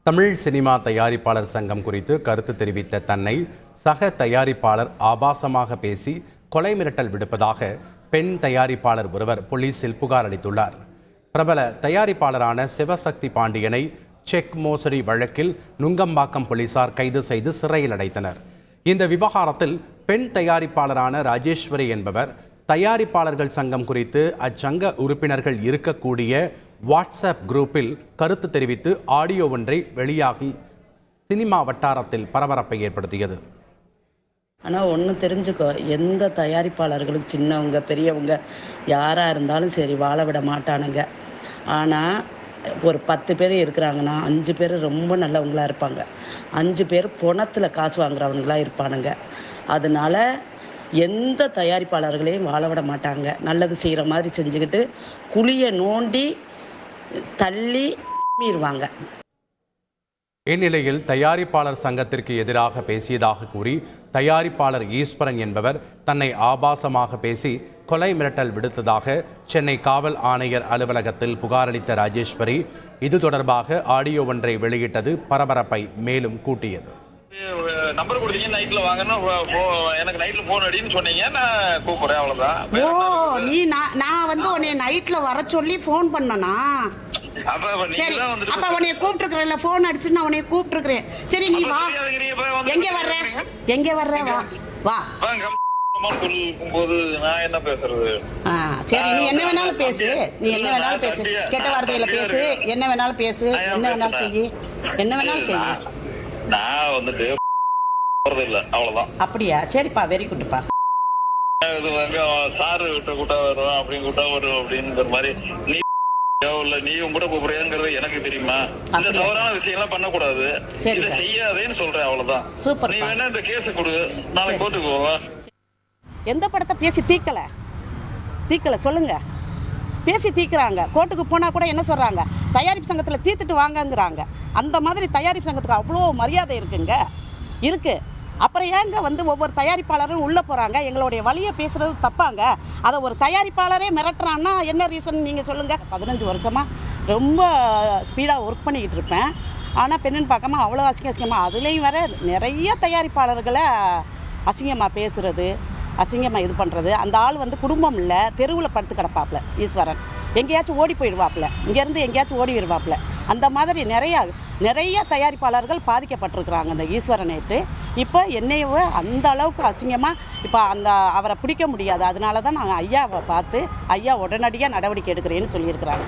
Tamil cinema தயாரிப்பாளர் சங்கம் குறித்து கருத்து தெரிவித்த தன்னை சக தயாரிப்பாளர் ஆபாசமாக பேசி கொலை மிரட்டல் விடுப்பதாக பெண் தயாரிப்பாளர் ஒருவர் போலீசில் புகார் அளித்துள்ளார். பிரபல தயாரிப்பாளரான சிவசக்தி பாண்டியனை செக் மோசடி வழக்கில் நுங்கம்பாக்கம் போலீசார் கைது செய்து சிறையில் அடைத்தனர். இந்த விவகாரத்தில் பெண் தயாரிப்பாளரான ராஜேஸ்வரி என்பவர் தயாரிப்பாளர்கள் சங்கம் குறித்து அச்சங்க உறுப்பினர்கள் இருக்கக்கூடிய வாட்ஸ்அப் குரூப்பில் கருத்து தெரிவித்து ஆடியோ ஒன்றை வெளியாகி சினிமா வட்டாரத்தில் பரபரப்பை ஏற்படுத்தியது. ஆனால் ஒன்று தெரிஞ்சுக்கோ, எந்த தயாரிப்பாளர்களும் சின்னவங்க பெரியவங்க யாராக இருந்தாலும் சரி வாழ விட மாட்டானுங்க. ஆனால் ஒரு 10 பேர் இருக்கிறாங்கன்னா 5 பேர் ரொம்ப நல்லவங்களாக இருப்பாங்க, 5 பேர் பணத்தில் காசு வாங்குறவங்களாக இருப்பானுங்க. அதனால எந்த தயாரிப்பாளர்களையும் வாழ விட மாட்டாங்க. நல்லது செய்கிற மாதிரி செஞ்சுக்கிட்டு குழியை நோண்டி தள்ளி மீறுவாங்க. இந்நிலையில் தயாரிப்பாளர் சங்கத்திற்கு எதிராக பேசியதாக கூறி தயாரிப்பாளர் ஈஸ்வரன் என்பவர் தன்னை ஆபாசமாக பேசி கொலை மிரட்டல் விடுத்ததாக சென்னை காவல் ஆணையர் அலுவலகத்தில் புகாரளித்த ராஜேஸ்வரி இது தொடர்பாக ஆடியோ ஒன்றை வெளியிட்டது பரபரப்பை மேலும் கூட்டியது. நம்பர் கொடுத்தீங்க, நைட்ல வாங்கன்னா எனக்கு நைட்ல போன் அடின்னு சொன்னீங்க, நான் கூப்பிடுறேன், அவ்வளவுதான். ஓ, நீ நான் வந்து உன்னை நைட்ல வர சொல்லி போன் பண்ணனா? சரி, அப்ப உன்னை கூப்பிட்டுருக்கேன்ல, போன் அடிச்சு நான் உன்னை கூப்பிட்டுருக்கேன். சரி, நீ வா. எங்க வர்ற வா வா சொல்லும்போது நான் என்ன பேசுறது? சரி, நீ என்ன வேணாலும் பேசு, கெட்ட வார்த்தையில பேசு, என்ன வேணாலும் பேசு, என்ன வேணாலும் செய்யி, என்ன வேணாலும் செய்யி. நான் வந்துட்டு இல்ல, அவ்வளவுதான். அப்படியா? சரிப்பா, வெரி குட்ப்பா. இது சாரு விட்ட கூட்டா வரும், அப்படின்னு கூட்டா வரும் அப்படிங்கிற மாதிரி நீ உங்ககிட்ட கூப்பிடுறேங்கிறது எனக்கு தெரியுமா? இந்த தவறான விஷயம் எல்லாம் பண்ணக்கூடாது, இதை செய்யாதேன்னு சொல்றேன், அவ்வளவுதான். சூப்பர். நீ வேணா இந்த கேஸ் கொடு, நாளைக்கு கோர்ட்டுக்கு போவேன். எந்த படத்தை பேசி தீக்கல சொல்லுங்க. பேசி தீக்குறாங்க. கோர்ட்டுக்கு போனால் கூட என்ன சொல்கிறாங்க, தயாரிப்பு சங்கத்தில் தீர்த்துட்டு வாங்கங்கிறாங்க. அந்த மாதிரி தயாரிப்பு சங்கத்துக்கு அவ்வளோ மரியாதை இருக்குது. அப்புறம் ஏங்க வந்து ஒவ்வொரு தயாரிப்பாளரும் உள்ளே போகிறாங்க? எங்களுடைய வழியை பேசுகிறது தப்பாங்க. அதை ஒரு தயாரிப்பாளரே மிரட்டுறான்னா என்ன ரீசன் நீங்கள் சொல்லுங்கள். 15 வருஷமாக ரொம்ப ஸ்பீடாக ஒர்க் பண்ணிக்கிட்டு இருப்பேன். ஆனால் பெண்ணுன்னு பார்க்காம அவ்வளோ அசிங்கமாக அதுலேயும் வேற நிறைய தயாரிப்பாளர்களை அசிங்கமாக பேசுகிறது, அசிங்கமாக இது பண்ணுறது. அந்த ஆள் வந்து குடும்பம் இல்லை, தெருவில் படுத்து கிடப்பாப்புல ஈஸ்வரன். எங்கேயாச்சும் ஓடி போயிடுவாப்புல, இங்கேருந்து எங்கேயாச்சும் ஓடி விடுவாப்புல. அந்த மாதிரி நிறைய தயாரிப்பாளர்கள் பாதிக்கப்பட்டிருக்கிறாங்க அந்த ஈஸ்வரனேட்டு. இப்போ என்னையவே அந்த அளவுக்கு அசிங்கமாக இப்போ அவரை பிடிக்க முடியாது. அதனால தான் நாங்கள் ஐயாவை பார்த்து ஐயா உடனடியாக நடவடிக்கை எடுக்கிறேன்னு சொல்லியிருக்கிறாங்க.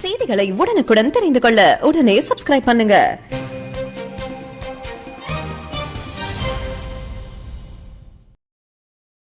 செய்திகளை உடனுக்குடன் தெரிந்து கொள்ள உடனே சப்ஸ்கிரைப் பண்ணுங்க.